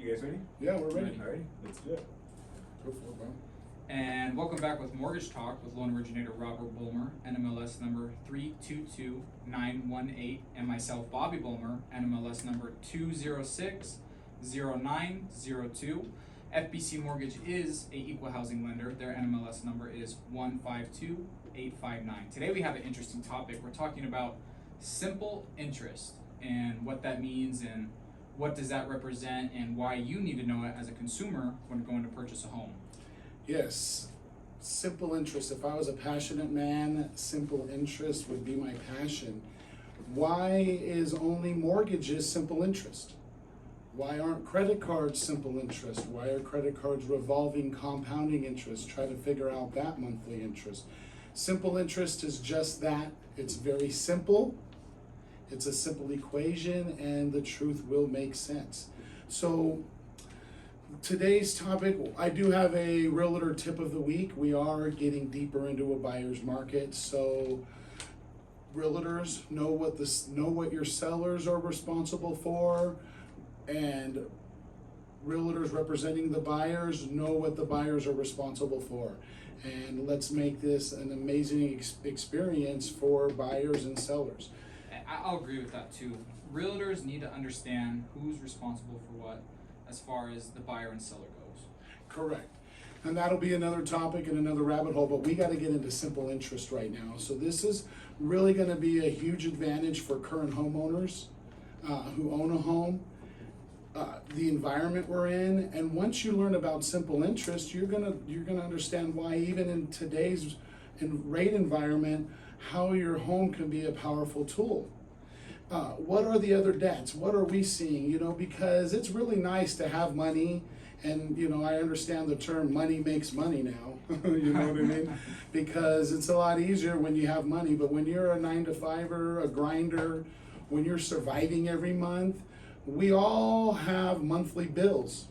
You guys ready? Yeah, we're ready. All right, let's do it. Go for it, bro. And welcome back with Mortgage Talk with loan originator Robert Bulmer, NMLS number 322918, and myself, Bobby Bulmer, NMLS number 2060902. FBC Mortgage is a equal housing lender. Their NMLS number is 152859. Today we have an interesting topic. We're talking about simple interest and what that means and what does that represent and why you need to know it as a consumer when going to purchase a home. Yes, simple interest. If I was a passionate man, simple interest would be my passion. Why is only mortgages simple interest? Why aren't credit cards simple interest? Why are credit cards revolving compounding interest? Try to figure out that monthly interest. Simple interest is just that. It's very simple. It's a simple equation, and the truth will make sense. So today's topic, I do have a realtor tip of the week. We are getting deeper into a buyer's market, so realtors know what your sellers are responsible for, and realtors representing the buyers know what the buyers are responsible for. And let's make this an amazing experience for buyers and sellers. I'll agree with that too. Realtors need to understand who's responsible for what as far as the buyer and seller goes. Correct. And that'll be another topic and another rabbit hole, but we got to get into simple interest right now. So this is really going to be a huge advantage for current homeowners who own a home, the environment we're in, and once you learn about simple interest, you're gonna understand why even in today's rate environment, how your home can be a powerful tool. What are the other debts? What are we seeing? Because it's really nice to have money, and I understand the term money makes money now. You know what I mean? Because it's a lot easier when you have money, but when you're a 9-to-5er, a grinder, when you're surviving every month, we all have monthly bills.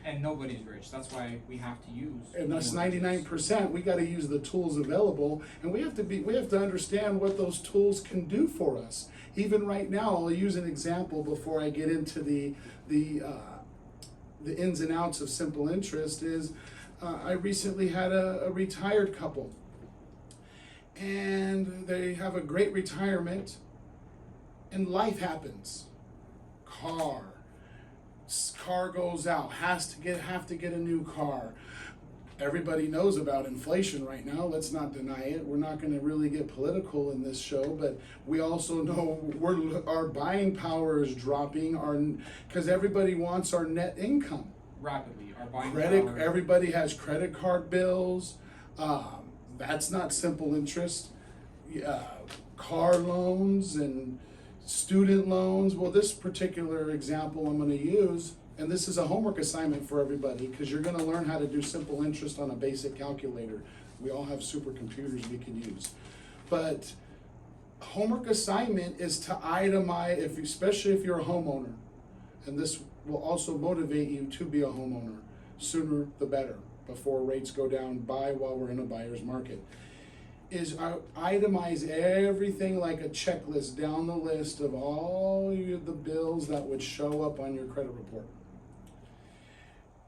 And nobody's rich. That's why we have to use. And that's mortgages. 99%. We got to use the tools available, and we have to understand what those tools can do for us. Even right now, I'll use an example before I get into the ins and outs of simple interest. I recently had a retired couple, and they have a great retirement, and life happens. Car goes out, have to get a new car. Everybody knows about inflation right now. Let's not deny it. We're not going to really get political in this show, but we also know our buying power is dropping. Because everybody wants our net income Rapidly. Our buying credit. power. Everybody has credit card bills. That's not simple interest. Car loans and student loans. Well, this particular example I'm going to use, and this is a homework assignment for everybody, because you're going to learn how to do simple interest on a basic calculator. We all have supercomputers we can use. But homework assignment is to itemize, especially if you're a homeowner, and this will also motivate you to be a homeowner. Sooner the better, before rates go down. Buy while we're in a buyer's market. Is itemize everything like a checklist down the list of all the bills that would show up on your credit report.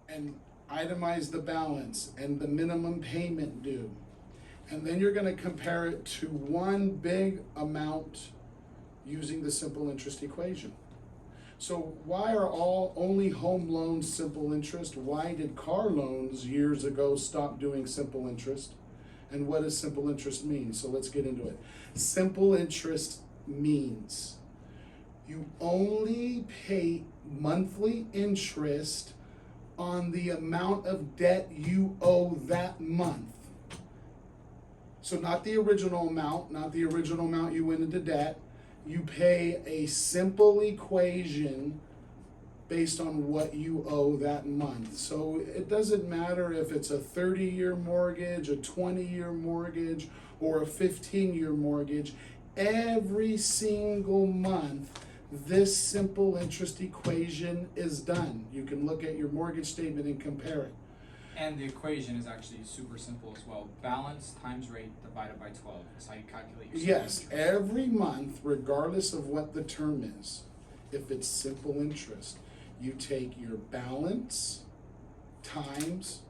And itemize the balance and the minimum payment due. And then you're going to compare it to one big amount using the simple interest equation. So why are only home loans simple interest? Why did car loans years ago stop doing simple interest? And what does simple interest mean? So let's get into it. Simple interest means you only pay monthly interest on the amount of debt you owe that month. So not the original amount you went into debt. You pay a simple equation based on what you owe that month. So it doesn't matter if it's a 30-year mortgage, a 20-year mortgage, or a 15-year mortgage. Every single month, this simple interest equation is done. You can look at your mortgage statement and compare it. And the equation is actually super simple as well. Balance times rate divided by 12 is how you calculate your Yes, simple interest. every month, regardless of what the term is, if it's simple interest, You take your balance times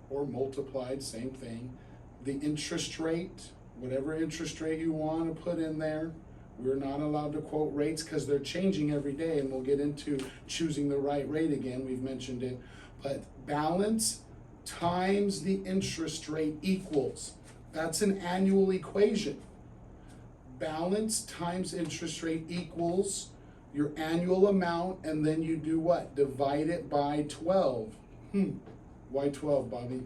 or multiplied, same thing, the interest rate, whatever interest rate you want to put in there. We're not allowed to quote rates because they're changing every day, and we'll get into choosing the right rate again. We've mentioned it. But balance times the interest rate equals. That's an annual equation. Balance times interest rate equals your annual amount, and then you do what? Divide it by 12. Why 12, Bobby?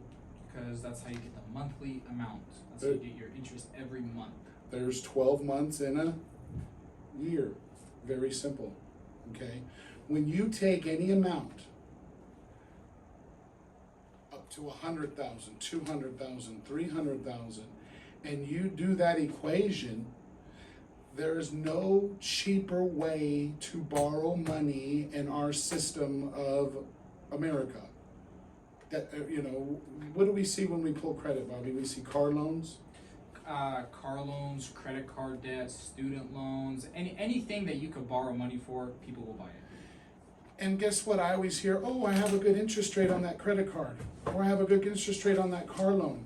Because that's how you get the monthly amount. That's how you get your interest every month. There's 12 months in a year. Very simple. Okay? When you take any amount up to 100,000, 200,000, 300,000, and you do that equation, there's no cheaper way to borrow money in our system of America. That, what do we see when we pull credit, Bobby? We see car loans. Car loans, credit card debts, student loans, anything that you could borrow money for, people will buy it. And guess what? I always hear, oh, I have a good interest rate on that credit card, or I have a good interest rate on that car loan.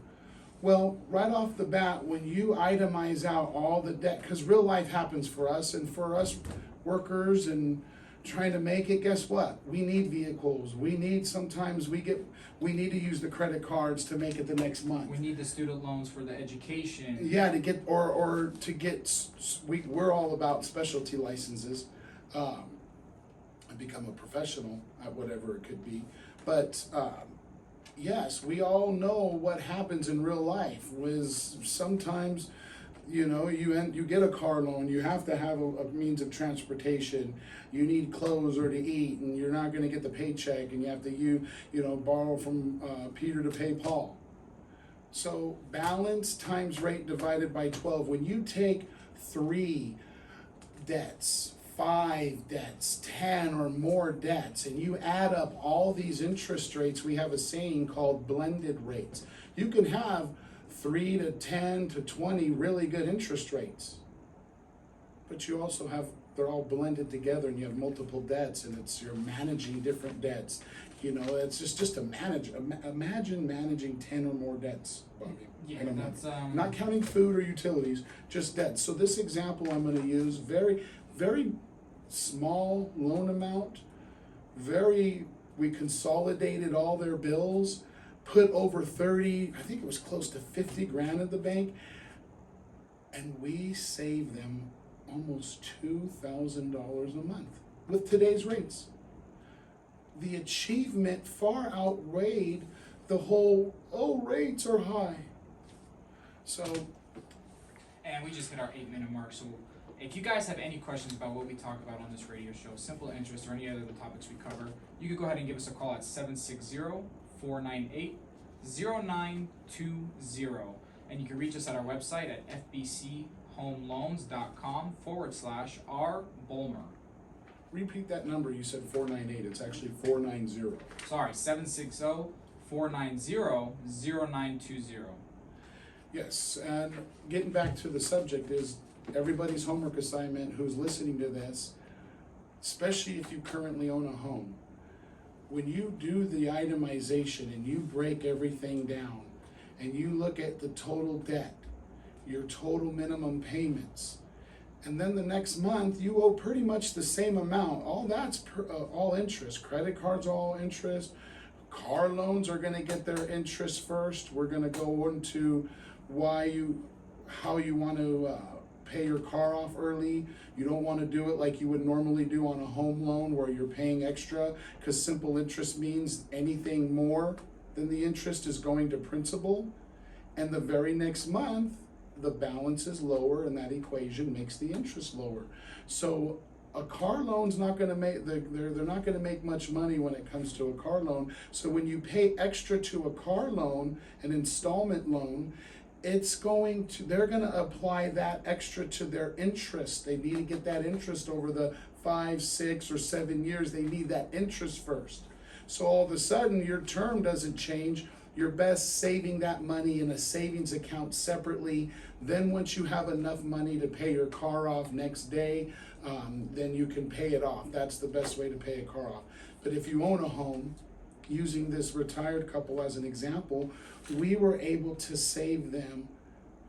Well, right off the bat, when you itemize out all the debt, because real life happens for us, and for us workers and trying to make it, guess what? We need vehicles. Sometimes we need to use the credit cards to make it the next month. We need the student loans for the education. Yeah, to get, or to get, we're all about specialty licenses. Become a professional at whatever it could be. But yes, we all know what happens in real life was sometimes, you get a car loan, you have to have a means of transportation, you need clothes or to eat, and you're not gonna get the paycheck, and you have to borrow from Peter to pay Paul. So balance times rate divided by 12. When you take 3 debts, 5 debts, 10 or more debts, and you add up all these interest rates, we have a saying called blended rates. You can have 3 to 10 to 20 really good interest rates, but you also have, they're all blended together, and you have multiple debts, and you're managing different debts. It's just to manage. Imagine managing 10 or more debts, Bobby. Yeah, in a month. that's not counting food or utilities, just debts. So this example I'm going to use, very, very small loan amount, we consolidated all their bills, put over 30, I think it was close to 50 grand at the bank, and we saved them almost $2,000 a month with today's rates. The achievement far outweighed the whole, rates are high. So. And we just hit our 8-minute mark, so if you guys have any questions about what we talk about on this radio show, simple interest, or any other of the topics we cover, you can go ahead and give us a call at 760-498-0920. And you can reach us at our website at fbchomeloans.com/R Bulmer. Repeat that number. You said 498. It's actually 490. Sorry, 760-490-0920. Yes, and getting back to the subject is everybody's homework assignment who's listening to this, especially if you currently own a home. When you do the itemization and you break everything down and you look at the total debt, your total minimum payments, and then the next month you owe pretty much the same amount. All that's all interest. Credit cards are all interest. Car loans are going to get their interest first. We're going to go into how you want to pay your car off early. You don't want to do it like you would normally do on a home loan where you're paying extra, because simple interest means anything more than the interest is going to principal. And the very next month, the balance is lower, and that equation makes the interest lower. So a car loan's not going to make, they're not going to make much money when it comes to a car loan. So when you pay extra to a car loan, an installment loan, they're going to apply that extra to their interest. They need to get that interest over the 5, 6, or 7 years. They need that interest first. So all of a sudden, your term doesn't change. You're best saving that money in a savings account separately. Then once you have enough money to pay your car off next day, then you can pay it off. That's the best way to pay a car off. But if you own a home, using this retired couple as an example, we were able to save them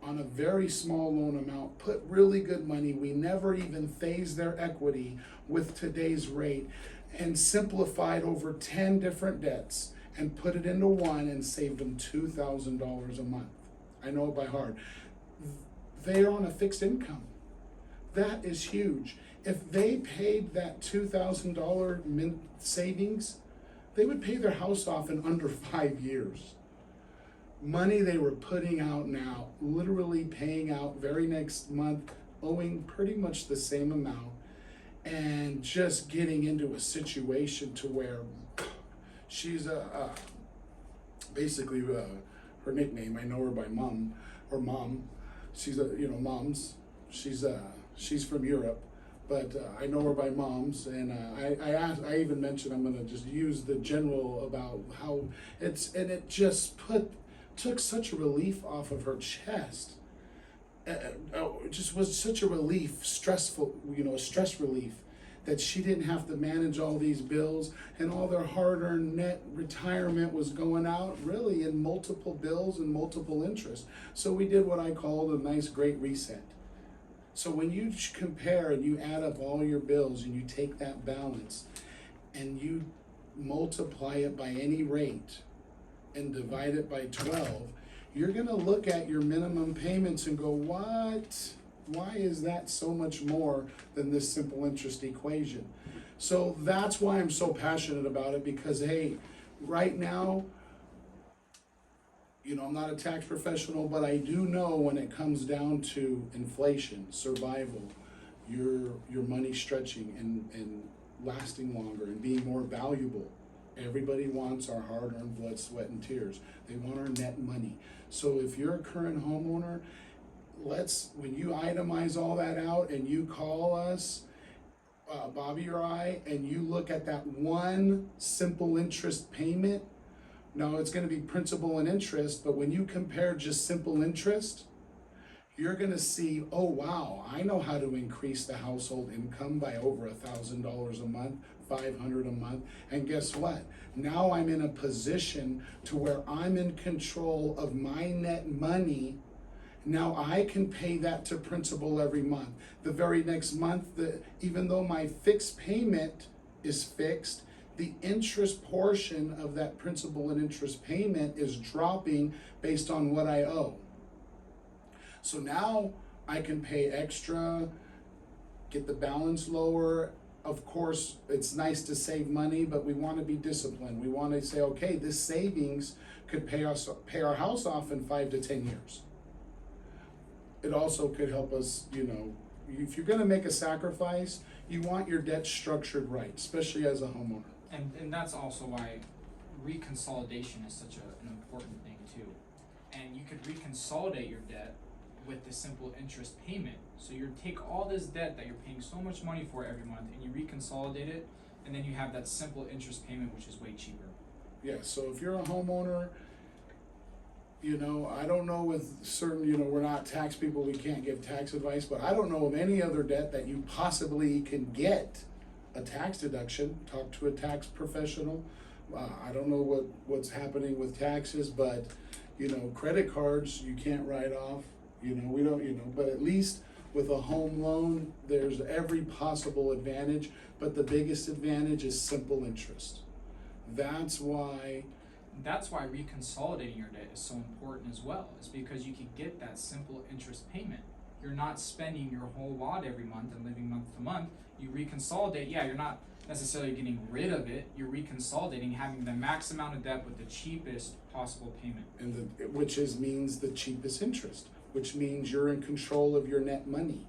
on a very small loan amount, put really good money. We never even phased their equity with today's rate, and simplified over 10 different debts and put it into one and saved them $2,000 a month. I know it by heart. They're on a fixed income. That is huge. If they paid that $2,000 savings, they would pay their house off in under 5 years. Money they were putting out now, literally paying out very next month, owing pretty much the same amount, and just getting into a situation to where she's basically her nickname, I know her by mom, or mom. She's moms. She's from Europe, but I know her by moms, and I even mentioned I'm gonna just use the general about how it just took such a relief off of her chest. It just was such a relief, stressful, a stress relief, that she didn't have to manage all these bills, and all their hard-earned net retirement was going out really in multiple bills and multiple interests. So we did what I called a nice great reset. So when you compare and you add up all your bills and you take that balance and you multiply it by any rate and divide it by 12, you're gonna look at your minimum payments and go, what? Why is that so much more than this simple interest equation? So that's why I'm so passionate about it, because hey, right now, I'm not a tax professional, but I do know when it comes down to inflation, survival, your money stretching and lasting longer and being more valuable. Everybody wants our hard-earned blood, sweat, and tears. They want our net money. So if you're a current homeowner, when you itemize all that out and you call us, Bobby or I, and you look at that one simple interest payment, now it's going to be principal and interest, but when you compare just simple interest, you're going to see, oh wow, I know how to increase the household income by over $1,000 a month, $500 a month, and guess what? Now I'm in a position to where I'm in control of my net money. Now I can pay that to principal every month. The very next month, even though my fixed payment is fixed, the interest portion of that principal and interest payment is dropping based on what I owe. So now I can pay extra, get the balance lower. Of course, it's nice to save money, but we want to be disciplined. We want to say, okay, this savings could pay our house off in 5 to 10 years. It also could help us, if you're going to make a sacrifice, you want your debt structured right, especially as a homeowner. And that's also why reconsolidation is such an important thing too. And you could reconsolidate your debt with the simple interest payment. So you take all this debt that you're paying so much money for every month and you reconsolidate it, and then you have that simple interest payment, which is way cheaper. Yeah, so if you're a homeowner, I don't know with certain, we're not tax people, we can't give tax advice, but I don't know of any other debt that you possibly can get a tax deduction. Talk to a tax professional. I don't know what's happening with taxes, but, credit cards, you can't write off, we don't, but at least with a home loan, there's every possible advantage, but the biggest advantage is simple interest. That's why reconsolidating your debt is so important as well. Is because you can get that simple interest payment. You're not spending your whole wad every month and living month to month. You reconsolidate. Yeah, you're not necessarily getting rid of it. You're reconsolidating, having the max amount of debt with the cheapest possible payment. And which means the cheapest interest, which means you're in control of your net money,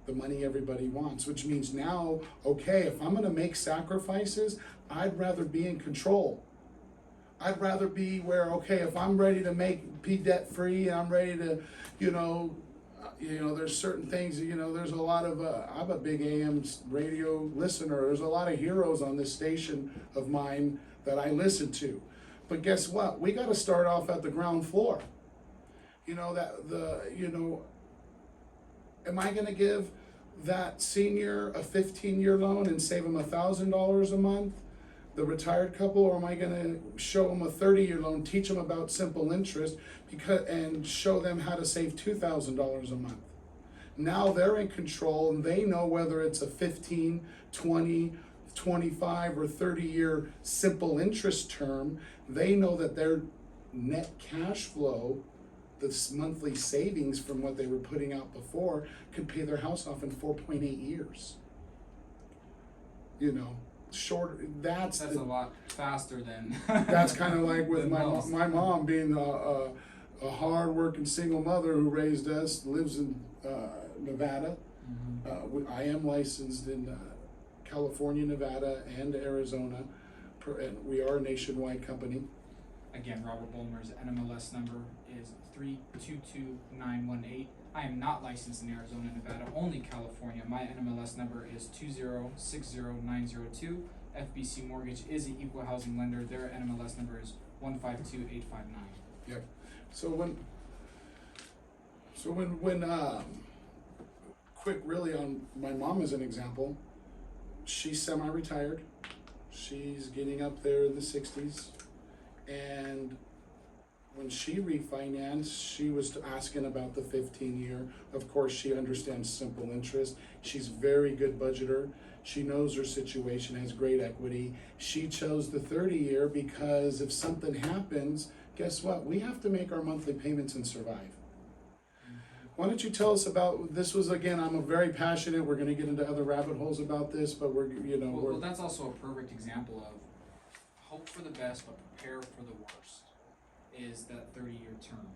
the money everybody wants, which means now, okay, if I'm going to make sacrifices, I'd rather be in control. I'd rather be where, okay, if I'm ready to be debt free, and I'm ready to, there's certain things, there's a lot of, I'm a big AM radio listener. There's a lot of heroes on this station of mine that I listen to. But guess what? We got to start off at the ground floor. Am I going to give that senior a 15-year loan and save them $1,000 a month, the retired couple, or am I gonna show them a 30-year loan, teach them about simple interest and show them how to save $2,000 a month? Now they're in control and they know whether it's a 15, 20, 25, or 30-year simple interest term. They know that their net cash flow, this monthly savings from what they were putting out before, could pay their house off in 4.8 years. You know, that's a lot faster than. That's kind of like with than most. my mom being a hard-working single mother who raised us, lives in Nevada. Mhm. I am licensed in California, Nevada, and Arizona, and we are a nationwide company. Again, Robert Bulmer's NMLS number is 322918. I am not licensed in Arizona, Nevada, only California. My NMLS number is 2060902. FBC Mortgage is an equal housing lender. Their NMLS number is 152859. Yep. So when quick really on my mom as an example, she's semi-retired. She's getting up there in the 60s. And when she refinanced, she was asking about the 15-year. Of course, she understands simple interest. She's very good budgeter. She knows her situation, has great equity. She chose the 30-year because if something happens, guess what? We have to make our monthly payments and survive. Why don't you tell us about, this was, again, I'm very passionate, we're gonna get into other rabbit holes about this, but Well, that's also a perfect example of hope for the best, but prepare for the worst, is that 30-year term.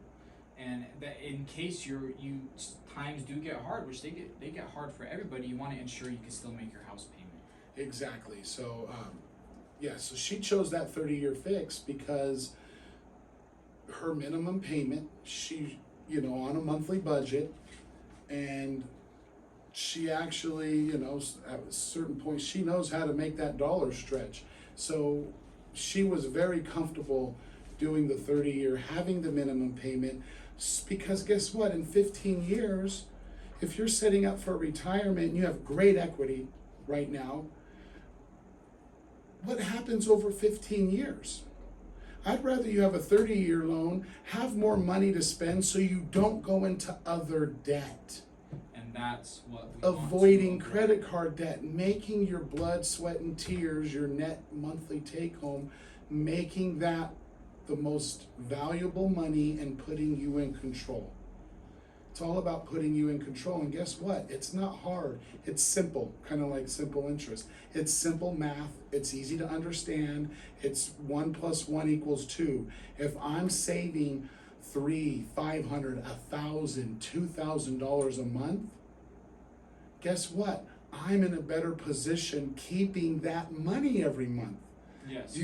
And that in case times do get hard, which they get hard for everybody, you wanna ensure you can still make your house payment. Exactly, so, so she chose that 30-year fix because her minimum payment, she, on a monthly budget, and she actually, at a certain point, she knows how to make that dollar stretch. So she was very comfortable doing the 30-year, having the minimum payment, because guess what? In 15 years, if you're setting up for retirement and you have great equity right now, what happens over 15 years? I'd rather you have a 30-year loan, have more money to spend so you don't go into other debt. And that's what we Avoiding want to credit card debt, making your blood, sweat, and tears your net monthly take home, making that the most valuable money and putting you in control. It's all about putting you in control, and guess what? It's not hard. It's simple, kind of like simple interest. It's simple math. It's easy to understand. It's 1 + 1 = 2. If I'm saving $300, $500, $1,000, $2,000 a month, guess what? I'm in a better position keeping that money every month. Yes.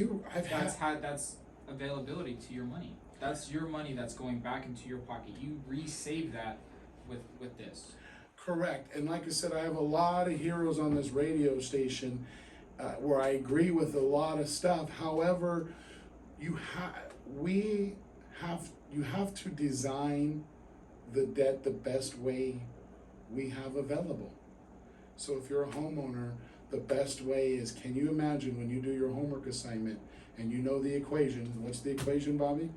That's availability to your money. That's your money that's going back into your pocket. You resave that with this. Correct. And like I said, I have a lot of heroes on this radio station where I agree with a lot of stuff. However, you have to design the debt the best way we have available. So if you're a homeowner, the best way is, can you imagine when you do your homework assignment and you know the equation? What's the equation, Bobby?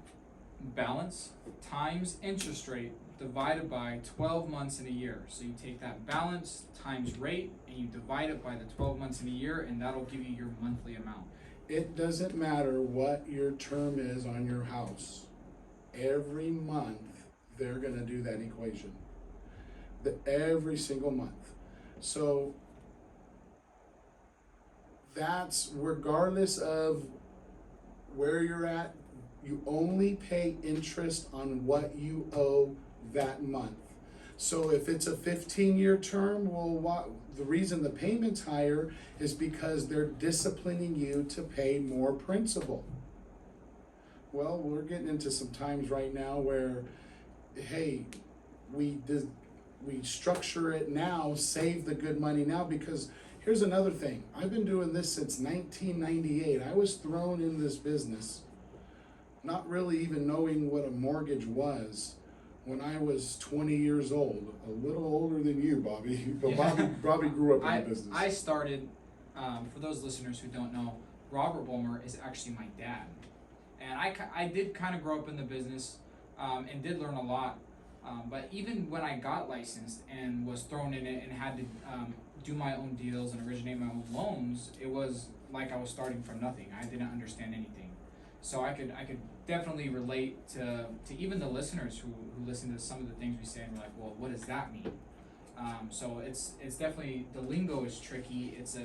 Balance times interest rate divided by 12 months in a year. So you take that balance times rate and you divide it by the 12 months in a year, and that'll give you your monthly amount. It doesn't matter what your term is on your house. Every month, they're gonna do that equation. Every single month. So that's regardless of where you're at, you only pay interest on what you owe that month. So if it's a 15-year term, the reason the payment's higher is because they're disciplining you to pay more principal. Well, we're getting into some times right now where, hey, we structure it now, save the good money now, because here's another thing. I've been doing this since 1998. I was thrown in this business not really even knowing what a mortgage was when I was 20 years old, a little older than you, Bobby, but Yeah. Bobby grew up in I the business. I started. For those listeners who don't know, Robert Bulmer is actually my dad, and I did kind of grow up in the business, and did learn a lot. But even when I got licensed and was thrown in it and had to do my own deals and originate my own loans, it was like I was starting from nothing. I didn't understand anything, so I could definitely relate to even the listeners who listen to some of the things we say and we're like, well, what does that mean? So it's definitely, the lingo is tricky. It's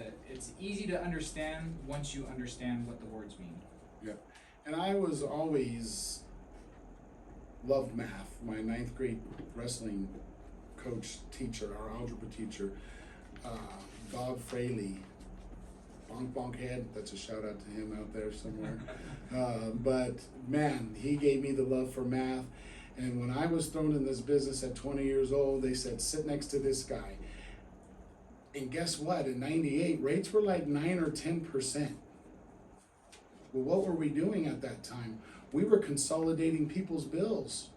easy to understand once you understand what the words mean. Yeah, and I was always loved math. My 9th grade wrestling coach, teacher, our algebra teacher, Bob Fraley, bonk bonk head. That's a shout out to him out there somewhere. But man, he gave me the love for math. And when I was thrown in this business at 20 years old, they said, sit next to this guy. And guess what? In '98, rates were like 9 or 10%. Well, what were we doing at that time? We were consolidating people's bills.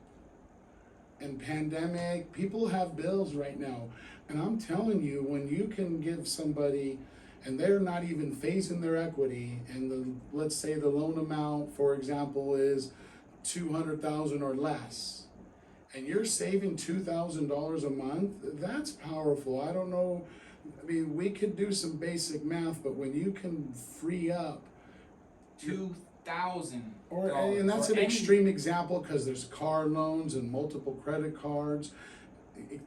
And pandemic, people have bills right now. And I'm telling you, when you can give somebody, and they're not even phasing their equity, and let's say the loan amount, for example, is $200,000 or less, and you're saving $2,000 a month, that's powerful. I don't know, I mean, we could do some basic math, but when you can free up $2,000. and that's an extreme example because there's car loans and multiple credit cards.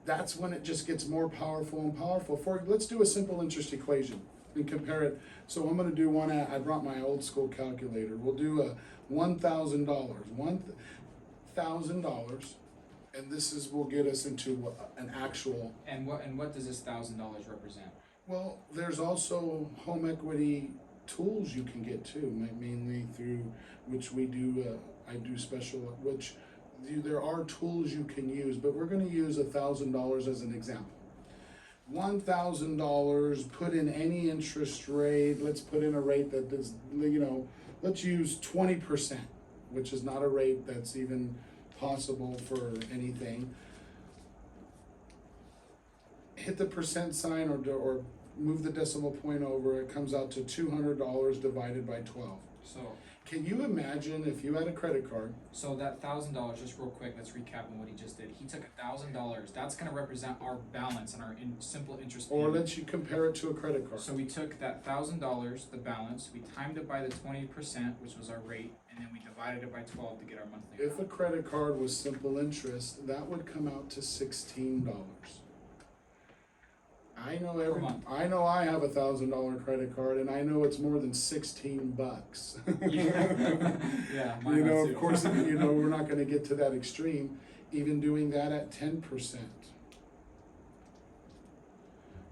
That's when it just gets more powerful and powerful. Let's do a simple interest equation and compare it. So I'm going to do one. I brought my old school calculator. We'll do a $1,000, and will get us into an actual. And what does this $1,000 represent? Well, there's also home equity tools you can get too, mainly through which we do. I do special, which there are tools you can use, but we're going to use $1,000 as an example. $1,000, put in any interest rate. Let's put in a rate that is, let's use 20%, which is not a rate that's even possible for anything. Hit the percent sign or move the decimal point over. It comes out to $200 divided by 12. So Can you imagine if you had a credit card? So that $1,000, just real quick, let's recap on what he just did. He took $1,000. That's going to represent our balance and our simple interest payment. Or let's you compare it to a credit card. So we took that $1,000, the balance, we timed it by the 20%, which was our rate, and then we divided it by 12 to get our monthly If a amount. credit card was simple interest, that would come out to $16. I know Per month. I know I have $1,000 credit card, and I know it's more than $16. Yeah, mine You know, too. of course, we're not going to get to that extreme. Even doing that at 10%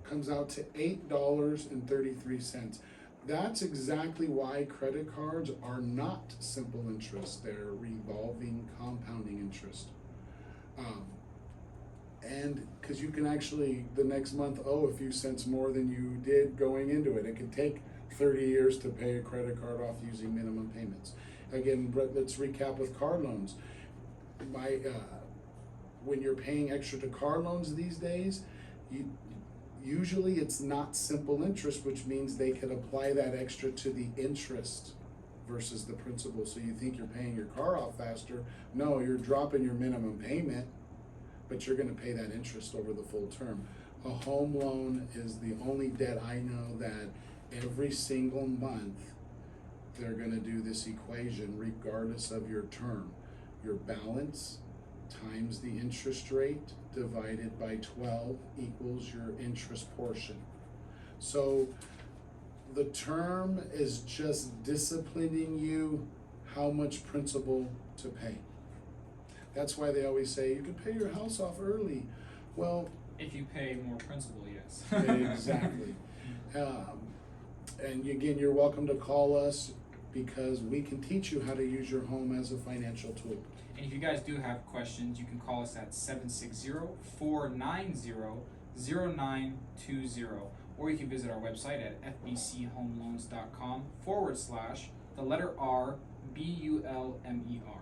comes out to $8.33. That's exactly why credit cards are not simple interest. They're revolving compounding interest. And because you can actually, the next month, owe a few cents more than you did going into it. It could take 30 years to pay a credit card off using minimum payments. Again, let's recap with car loans. When you're paying extra to car loans these days, usually it's not simple interest, which means they could apply that extra to the interest versus the principal. So you think you're paying your car off faster. No, you're dropping your minimum payment, but you're going to pay that interest over the full term. A home loan is the only debt I know that every single month they're going to do this equation regardless of your term. Your balance times the interest rate divided by 12 equals your interest portion. So the term is just disciplining you how much principal to pay. That's why they always say you can pay your house off early. Well, If you pay more principal, yes. exactly. And again, you're welcome to call us because we can teach you how to use your home as a financial tool. And if you guys do have questions, you can call us at 760-490-0920, or you can visit our website at fbchomeloans.com/the letter R BULMER.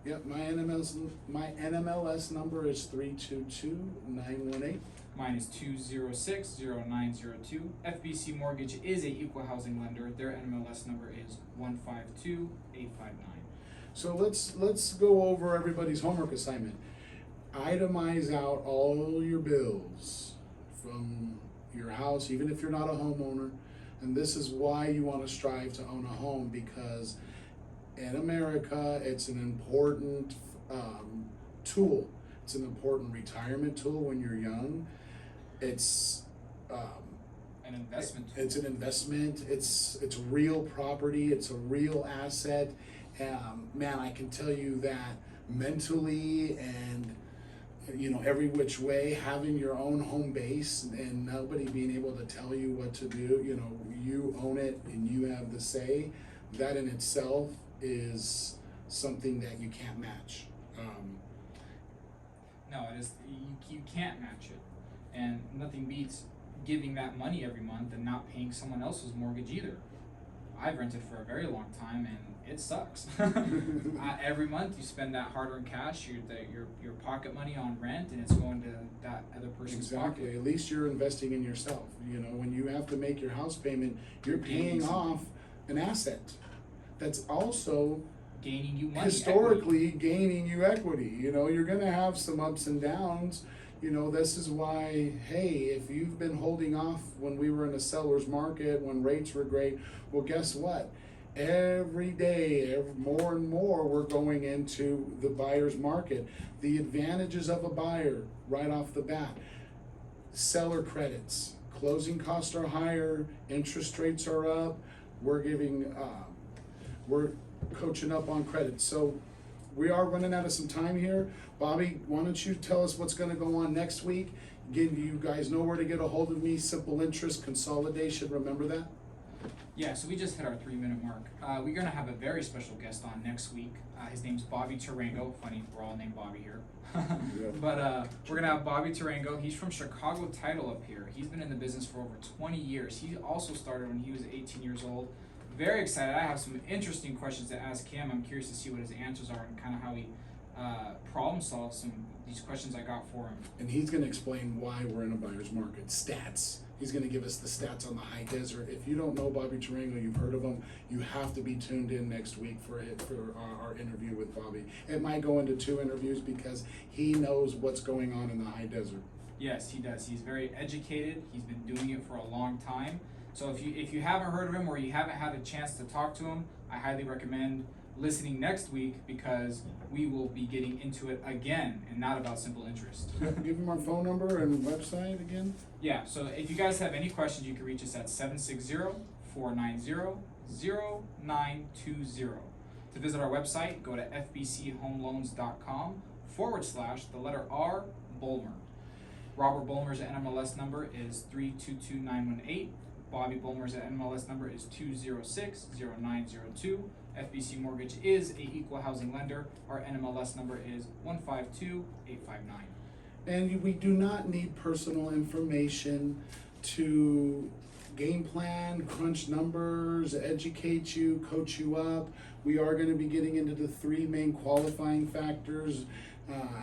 Yep, my NMLS number is 322918. Mine is 2060902. FBC Mortgage is a equal housing lender. Their NMLS number is 152859. So let's go over everybody's homework assignment. Itemize out all your bills from your house, even if you're not a homeowner. And this is why you want to strive to own a home, because in America, it's an important tool. It's an important retirement tool when you're young. It's An investment tool. It's an investment. It's real property. It's a real asset. Man, I can tell you that mentally and every which way, having your own home base and nobody being able to tell you what to do, you own it and you have the say, that in itself is something that you can't match. No, it is. You can't match it, and nothing beats giving that money every month and not paying someone else's mortgage either. I've rented for a very long time, and it sucks. Every month you spend that hard-earned cash, your pocket money on rent, and it's going to that other person's Exactly. pocket. At least you're investing in yourself. When you have to make your house payment, you're paying off an asset that's also Gaining you money. historically gaining you equity. You're gonna have some ups and downs. This is why, hey, if you've been holding off when we were in a seller's market, when rates were great, well, guess what? Every day, more and more, we're going into the buyer's market. The advantages of a buyer right off the bat: seller credits, closing costs are higher, interest rates are up. We're coaching up on credit. So we are running out of some time here. Bobby, why don't you tell us what's going to go on next week? Again, you guys know where to get a hold of me. Simple interest consolidation. Remember that? Yeah, so we just hit our 3-minute mark. We're gonna have a very special guest on next week. His name's Bobby Tarango. Funny, we're all named Bobby here. But we're gonna have Bobby Tarango. He's from Chicago Title up here. He's been in the business for over 20 years. He also started when he was 18 years old. Very excited. I have some interesting questions to ask him. I'm curious to see what his answers are and kind of how he problem solves these questions I got for him. And he's going to explain why we're in a buyer's market. Stats. He's going to give us the stats on the high desert. If you don't know Bobby Tarango, you've heard of him, you have to be tuned in next week for our interview with Bobby. It might go into 2 interviews because he knows what's going on in the high desert. Yes, he does. He's very educated. He's been doing it for a long time. So if you haven't heard of him or you haven't had a chance to talk to him, I highly recommend listening next week, because we will be getting into it again and not about simple interest. Give him our phone number and website again. Yeah, so if you guys have any questions, you can reach us at 760-490-0920. To visit our website, go to fbchomeloans.com/R Bulmer. Robert Bulmer's NMLS number is 322918. Bobby Bulmer's NMLS number is 2060902. FBC Mortgage is a equal housing lender. Our NMLS number is 152859. And we do not need personal information to game plan, crunch numbers, educate you, coach you up. We are going to be getting into the 3 main qualifying factors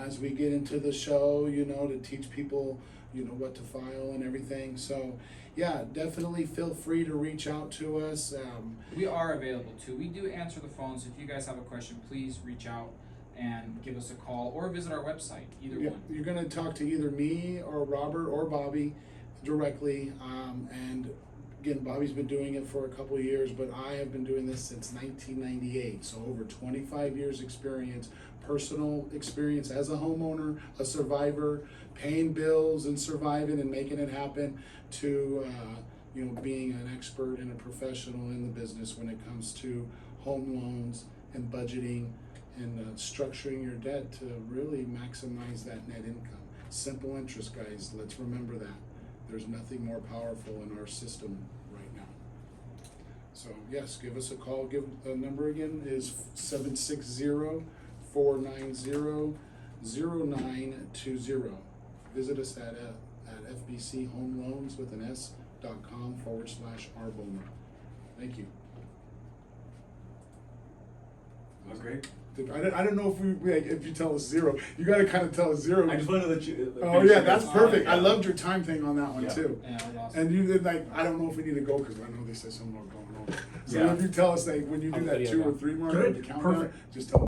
as we get into the show, to teach people, what to file and everything. So, yeah, definitely feel free to reach out to us. We are available too. We do answer the phones. If you guys have a question, please reach out and give us a call or visit our website, either one. You're going to talk to either me or Robert or Bobby directly. And again, Bobby's been doing it for a couple of years, but I have been doing this since 1998. So over 25 years experience, personal experience as a homeowner, a survivor, paying bills and surviving and making it happen, to being an expert and a professional in the business when it comes to home loans and budgeting and structuring your debt to really maximize that net income. Simple interest, guys. Let's remember that. There's nothing more powerful in our system right now. So yes, give us a call. Give the number again is 760-490-0920. Visit us at fbchomeloans.com/R Bulmer. Thank you. Okay. I don't know if you tell us 0, you gotta kind of tell us 0. I just want to know that you. Oh yeah, that's perfect. I loved your time thing on that one Yeah. too. Yeah, that was awesome. And you did like, I don't know if we need to go, cause I know they said something about going over. So Yeah. if you tell us like, when you do I'll that video 2 or now. 3 mark Good, of the countdown, perfect. just tell